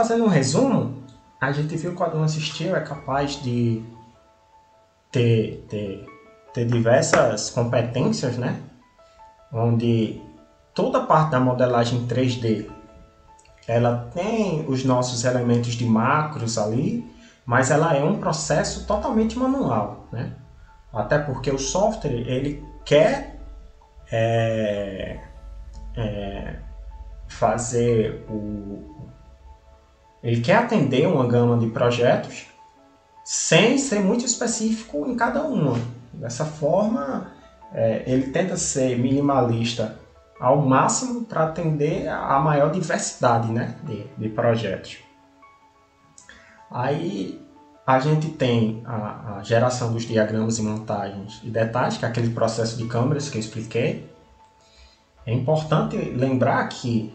fazendo um resumo, a gente viu que o Advanced Steel é capaz de ter diversas competências, né? Onde toda a parte da modelagem 3D ela tem os nossos elementos de macros ali, mas ela é um processo totalmente manual, né? Até porque o software ele quer fazer ele quer atender uma gama de projetos sem ser muito específico em cada uma. Dessa forma, ele tenta ser minimalista ao máximo para atender a maior diversidade, né, de projetos. Aí a gente tem a geração dos diagramas e montagens e detalhes, que é aquele processo de câmeras que eu expliquei. É importante lembrar que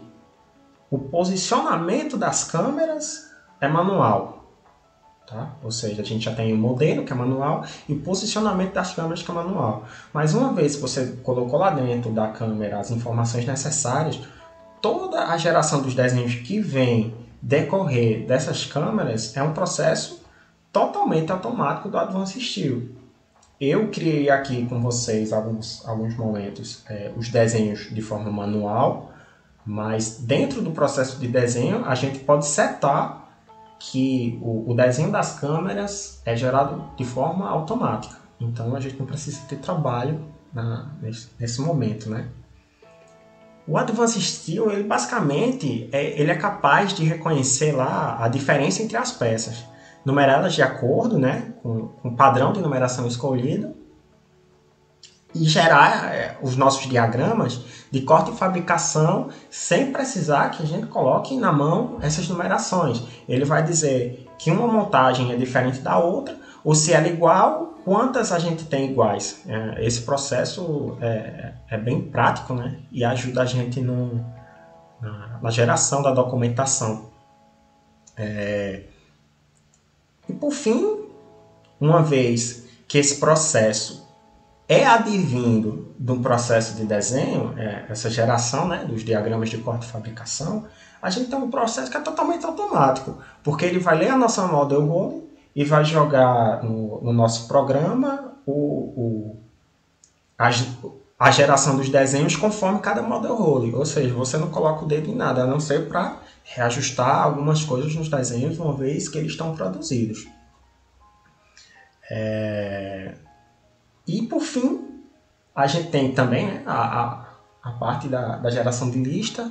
o posicionamento das câmeras é manual. Tá? Ou seja, a gente já tem o modelo, que é manual, e o posicionamento das câmeras, que é manual. Mas uma vez que você colocou lá dentro da câmera as informações necessárias, toda a geração dos desenhos que vem decorrer dessas câmeras é um processo totalmente automático do Advanced Steel. Eu criei aqui com vocês alguns momentos os desenhos de forma manual, mas dentro do processo de desenho a gente pode setar que o desenho das câmeras é gerado de forma automática. Então a gente não precisa ter trabalho nesse momento, né? O Advanced Steel, ele basicamente ele é capaz de reconhecer lá a diferença entre as peças, numerá-las de acordo, né, com o padrão de numeração escolhido, e gerar os nossos diagramas de corte e fabricação sem precisar que a gente coloque na mão essas numerações. Ele vai dizer que uma montagem é diferente da outra, ou se ela é igual, quantas a gente tem iguais. Esse processo é bem prático, né? E ajuda a gente na geração da documentação. E por fim, uma vez que esse processo é advindo de um processo de desenho, essa geração, né, dos diagramas de corte e fabricação, a gente tem um processo que é totalmente automático, porque ele vai ler a nossa model role e vai jogar no nosso programa a geração dos desenhos conforme cada model role. Ou seja, você não coloca o dedo em nada, a não ser para reajustar algumas coisas nos desenhos uma vez que eles estão produzidos. E por fim, a gente tem também, né, a parte da geração de lista,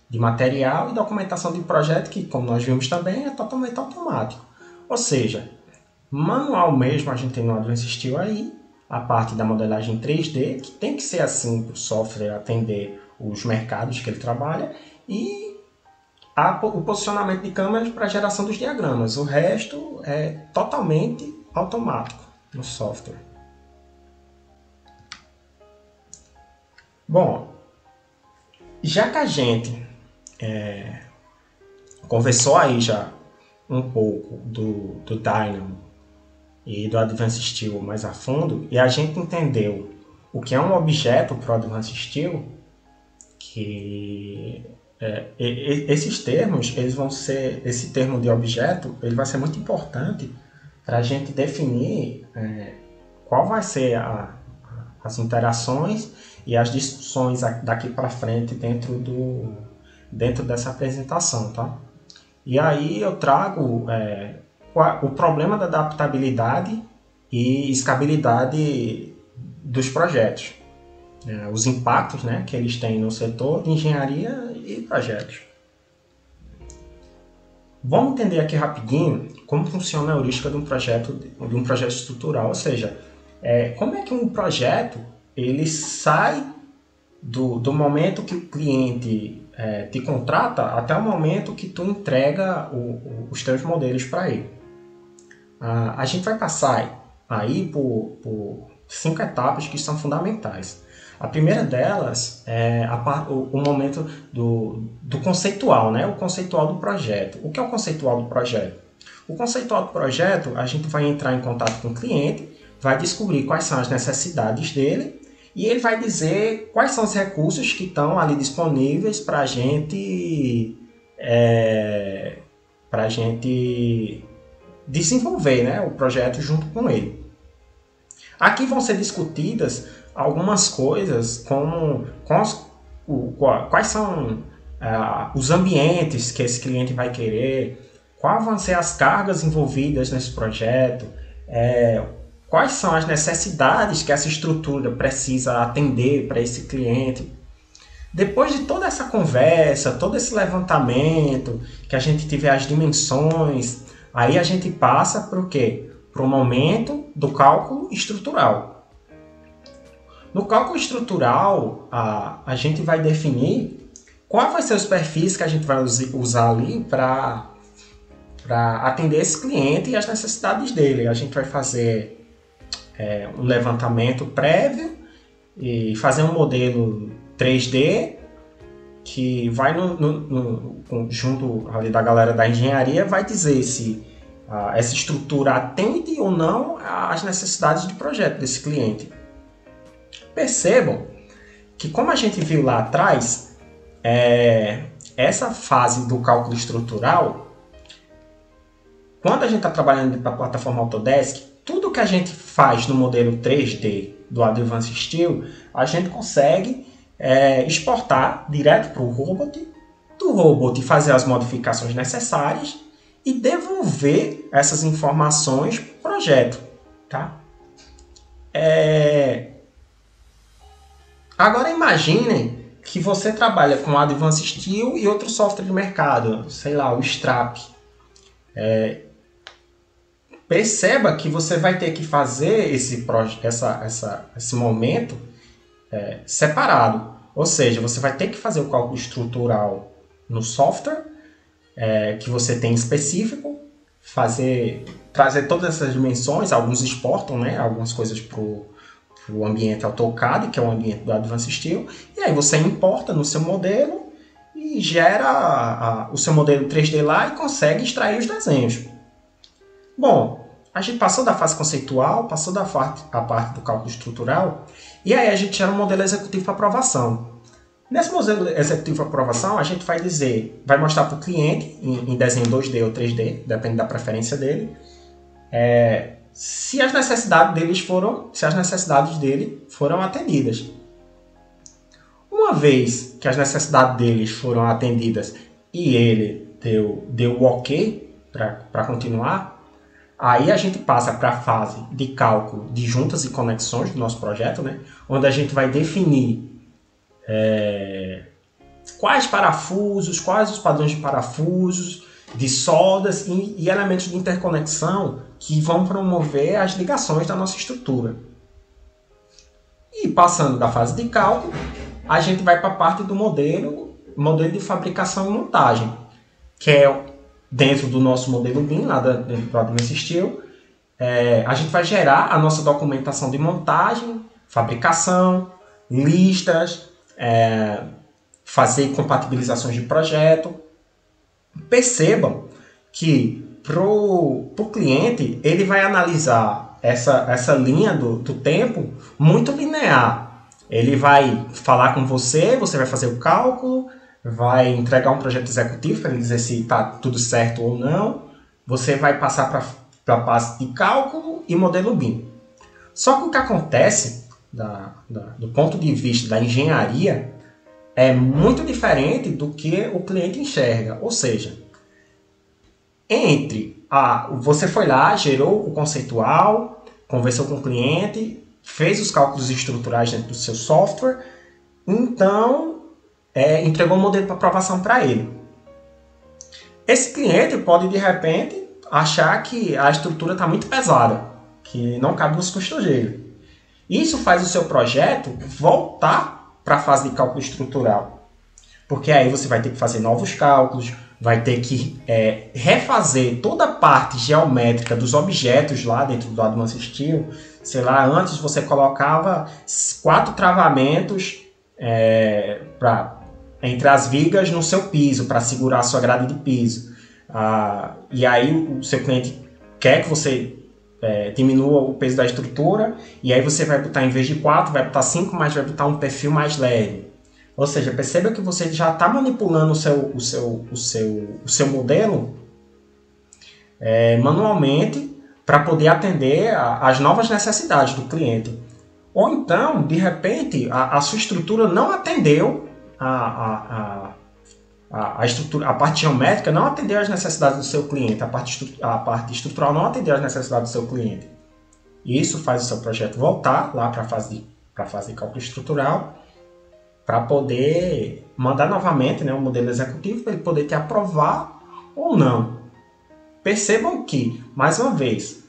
de material e documentação de projeto, que, como nós vimos também, é totalmente automático. Ou seja, manual mesmo a gente tem no Advanced Steel aí, a parte da modelagem 3D, que tem que ser assim para o software atender os mercados que ele trabalha, e o posicionamento de câmeras para a geração dos diagramas. O resto é totalmente automático no software. Bom, já que a gente conversou aí já um pouco do Dynamo e do Advanced Steel mais a fundo, e a gente entendeu o que é um objeto para o Advanced Steel, que esses termos, eles vão ser, esse termo de objeto, ele vai ser muito importante para a gente definir qual vai ser as interações e as discussões daqui para frente dentro dessa apresentação, tá? E aí eu trago o problema da adaptabilidade e escalabilidade dos projetos, os impactos, né, que eles têm no setor de engenharia e projetos. Vamos entender aqui rapidinho como funciona a heurística de um projeto estrutural, ou seja, como é que um projeto ele sai do momento que o cliente te contrata até o momento que tu entrega os teus modelos para ele. A gente vai passar aí por 5 etapas que são fundamentais. A primeira delas é o momento do conceitual, né? O conceitual do projeto. O que é o conceitual do projeto? O conceitual do projeto, a gente vai entrar em contato com o cliente, vai descobrir quais são as necessidades dele e ele vai dizer quais são os recursos que estão ali disponíveis para a gente para a gente desenvolver, né, o projeto junto com ele. Aqui vão ser discutidas algumas coisas como quais são os ambientes que esse cliente vai querer, quais vão ser as cargas envolvidas nesse projeto, quais são as necessidades que essa estrutura precisa atender para esse cliente. Depois de toda essa conversa, todo esse levantamento, que a gente tiver as dimensões, aí a gente passa para o quê? Para o momento do cálculo estrutural. No cálculo estrutural, a gente vai definir qual vai ser os perfis que a gente vai usar ali para atender esse cliente e as necessidades dele. A gente vai fazer um levantamento prévio e fazer um modelo 3D que vai junto ali da galera da engenharia, vai dizer se essa estrutura atende ou não às necessidades de projeto desse cliente. Percebam que, como a gente viu lá atrás, essa fase do cálculo estrutural, quando a gente está trabalhando para a plataforma Autodesk, tudo que a gente faz no modelo 3D do Advanced Steel, a gente consegue exportar direto para o robot, do robot fazer as modificações necessárias e devolver essas informações para o projeto. Tá? Agora imaginem que você trabalha com o Advanced Steel e outro software de mercado, sei lá, o Strap. Perceba que você vai ter que fazer esse momento separado. Ou seja, você vai ter que fazer o cálculo estrutural no software que você tem específico, trazer todas essas dimensões, alguns exportam, né, algumas coisas para o ambiente AutoCAD, que é o ambiente do Advanced Steel, e aí você importa no seu modelo e gera o seu modelo 3D lá e consegue extrair os desenhos. Bom, a gente passou da fase conceitual, passou da parte do cálculo estrutural, e aí a gente gera um modelo executivo para aprovação. Nesse modelo executivo para aprovação, a gente vai mostrar para o cliente, em desenho 2D ou 3D, depende da preferência dele, se as necessidades dele foram atendidas. Uma vez que as necessidades deles foram atendidas e ele deu o ok para continuar, aí a gente passa para a fase de cálculo de juntas e conexões do nosso projeto, né? Onde a gente vai definir quais parafusos, quais os padrões de parafusos, de soldas e elementos de interconexão que vão promover as ligações da nossa estrutura. E passando da fase de cálculo, a gente vai para a parte do modelo de fabricação e montagem, que é dentro do nosso modelo BIM, lá dentro do Advanced Steel. A gente vai gerar a nossa documentação de montagem, fabricação, listas, fazer compatibilizações de projeto. Percebam que para o cliente ele vai analisar essa linha do tempo muito linear. Ele vai falar com você vai fazer o cálculo, vai entregar um projeto executivo para ele dizer se está tudo certo ou não. Você vai passar para a parte de cálculo e modelo BIM. Só que o que acontece do ponto de vista da engenharia é muito diferente do que o cliente enxerga. Ou seja, você foi lá, gerou o conceitual, conversou com o cliente, fez os cálculos estruturais dentro do seu software, então entregou um modelo para aprovação para ele. Esse cliente pode, de repente, achar que a estrutura está muito pesada, que não cabe nos custos dele. Isso faz o seu projeto voltar para a fase de cálculo estrutural, porque aí você vai ter que fazer novos cálculos, vai ter que refazer toda a parte geométrica dos objetos lá dentro do Advanced Steel. Sei lá, antes você colocava 4 travamentos entre as vigas no seu piso, para segurar a sua grade de piso. E aí o seu cliente quer que você diminua o peso da estrutura, e aí você vai botar, em vez de 4, vai botar 5, mas vai botar um perfil mais leve. Ou seja, perceba que você já está manipulando o seu modelo manualmente para poder atender às novas necessidades do cliente. Ou então, de repente, a sua estrutura não atendeu a estrutura, a parte geométrica não atendeu às necessidades do seu cliente, a parte estrutural não atendeu às necessidades do seu cliente. Isso faz o seu projeto voltar lá para a fase de cálculo estrutural, para poder mandar novamente, né, o modelo executivo, para ele poder te aprovar ou não. Percebam que, mais uma vez,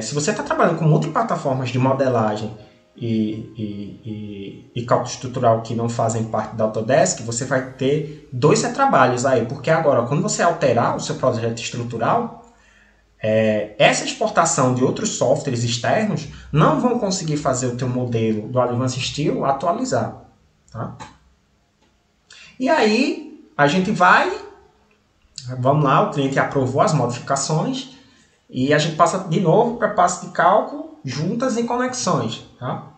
se você está trabalhando com multiplataformas de modelagem e cálculo estrutural que não fazem parte da Autodesk, você vai ter dois retrabalhos aí, porque agora, quando você alterar o seu projeto estrutural, essa exportação de outros softwares externos não vão conseguir fazer o teu modelo do Advanced Steel atualizar. Tá? E aí, a gente vamos lá, o cliente aprovou as modificações e a gente passa de novo para a parte de cálculo, juntas e conexões. Tá?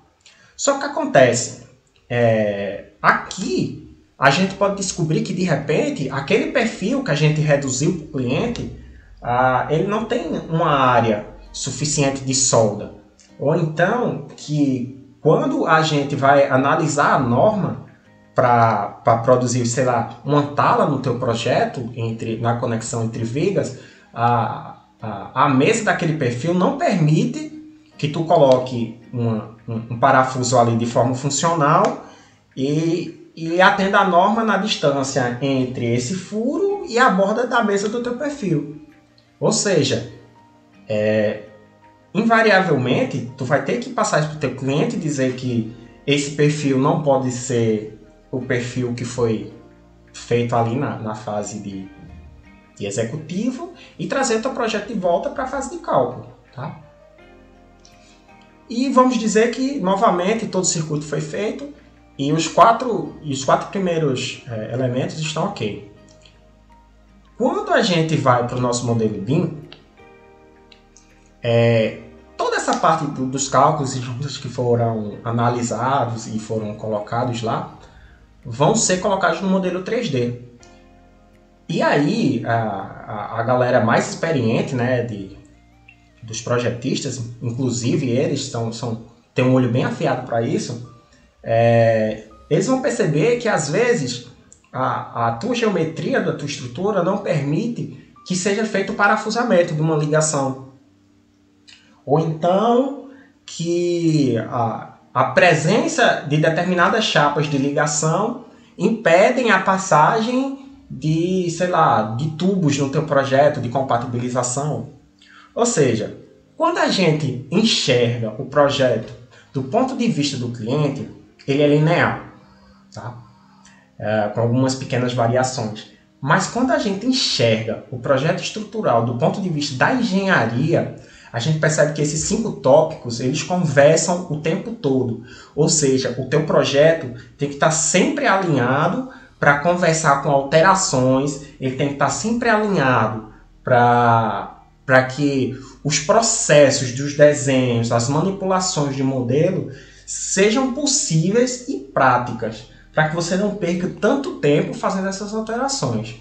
Só que acontece, aqui a gente pode descobrir que de repente aquele perfil que a gente reduziu para o cliente, ele não tem uma área suficiente de solda. Ou então que quando a gente vai analisar a norma para produzir, sei lá, uma tala no teu projeto, na conexão entre vigas, a mesa daquele perfil não permite que tu coloque um parafuso ali de forma funcional e atenda a norma na distância entre esse furo e a borda da mesa do teu perfil. Ou seja, invariavelmente, tu vai ter que passar isso para o teu cliente e dizer que esse perfil não pode ser o perfil que foi feito ali na fase de executivo e trazer o teu projeto de volta para a fase de cálculo. Tá? E vamos dizer que, novamente, todo o circuito foi feito e os quatro primeiros elementos estão ok. Quando a gente vai para o nosso modelo BIM, toda essa parte dos cálculos e juntas que foram analisados e foram colocados lá, vão ser colocados no modelo 3D. E aí, a galera mais experiente, né, dos projetistas, inclusive eles têm um olho bem afiado para isso, eles vão perceber que às vezes a tua geometria da tua estrutura não permite que seja feito o parafusamento de uma ligação. Ou então que a presença de determinadas chapas de ligação impedem a passagem de, sei lá, de tubos no teu projeto de compatibilização. Ou seja, quando a gente enxerga o projeto do ponto de vista do cliente, ele é linear, tá? Com algumas pequenas variações. Mas quando a gente enxerga o projeto estrutural do ponto de vista da engenharia, a gente percebe que esses 5 tópicos, eles conversam o tempo todo. Ou seja, o teu projeto tem que estar sempre alinhado para conversar com alterações, ele tem que estar sempre alinhado para que os processos dos desenhos, as manipulações de modelo sejam possíveis e práticas, para que você não perca tanto tempo fazendo essas alterações.